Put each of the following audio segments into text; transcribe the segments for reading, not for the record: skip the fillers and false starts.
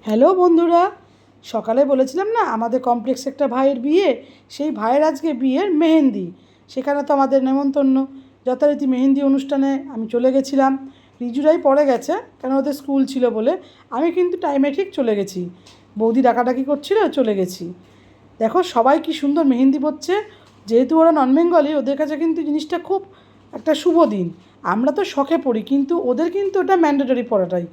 Hello বন্ধুরা, সকালে বলেছিলাম না আমাদের কমপ্লেক্সে একটা ভাইয়ের বিয়ে। সেই ভাইয়ের আজকে বিয়ের মেহেন্দি। সেখানে তো আমাদের নেমন্তন্ন। যথারীতি মেহেন্দি অনুষ্ঠানে আমি চলে গেছিলাম। রিজুরাই পরে গেছে, কেন ওদের স্কুল ছিল বলে। আমি কিন্তু টাইমে ঠিক চলে গেছি। বৌদি ডাকাডাকি করছিল, চলে গেছি। দেখো সবাই কি সুন্দর মেহেন্দি পরছে। যেহেতু ওরা নন বেঙ্গলি, ওদের কাছে কিন্তু জিনিসটা খুব একটা শুভ দিন। আমরা তো শখে পড়ি, কিন্তু ওদের কিন্তু ওটা ম্যান্ডেটরি পড়াটাই।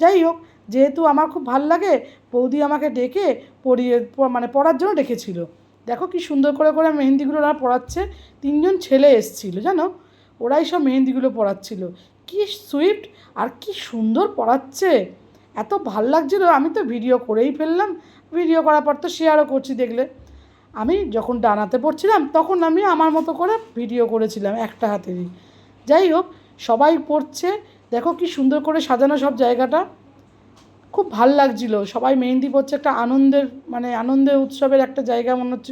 যাই হোক, যেহেতু আমার খুব ভাল লাগে, বৌদি আমাকে ডেকে পড়িয়ে মানে পড়ার জন্য ডেকেছিল। দেখো কি সুন্দর করে করে মেহেন্দিগুলো ওরা পড়াচ্ছে। 3জন ছেলে এসেছিলো জানো, ওরাই সব মেহেন্দিগুলো পড়াচ্ছিল। কি সুইফট আর কি সুন্দর পড়াচ্ছে, এত ভাল লাগছিলো। আমি তো ভিডিও করেই ফেললাম। ভিডিও করার পর তো শেয়ারও করছি, দেখলে। আমি যখন ডানাতে পড়ছিলাম তখন আমি আমার মতো করে ভিডিও করেছিলাম একটা হাতেরই। যাই হোক, সবাই পড়ছে। দেখো কি সুন্দর করে সাজানো সব জায়গাটা, খুব ভাল লাগছিলো। সবাই মেহেন্দি পড়ছে, একটা আনন্দের মানে আনন্দের উৎসবের একটা জায়গা মনে হচ্ছে।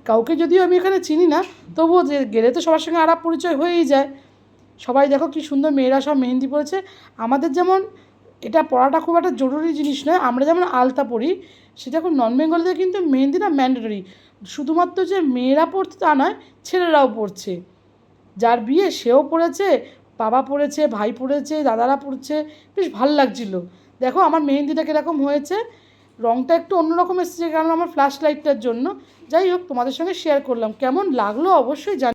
কাউকে যদিও আমি এখানে চিনি না, তবুও যে গেলে তো সবার সঙ্গে আলাপ পরিচয় হয়েই যায়। সবাই দেখো কি সুন্দর মেয়েরা সব মেহেন্দি পরেছে। আমাদের যেমন এটা পড়াটা খুব একটা জরুরি জিনিস নয়, আমরা যেমন আলতা পরি, সেটা এখন নন বেঙ্গলিতে কিন্তু মেহেন্দিটা ম্যান্ডেটরি। শুধুমাত্র যে মেয়েরা পড়ছে তা নয়, ছেলেরাও পড়ছে। যার বিয়ে সেও পড়েছে, বাবা পড়েছে, ভাই পড়েছে, দাদারা পড়ছে। বেশ ভাল লাগছিলো। দেখো আমার মেহেন্দিটা কীরকম হয়েছে। রঙটা একটু অন্যরকম এসেছে, কারণ আমার ফ্ল্যাশ লাইটটার জন্য। যাই হোক, তোমাদের সঙ্গে শেয়ার করলাম। কেমন লাগলো অবশ্যই জানি।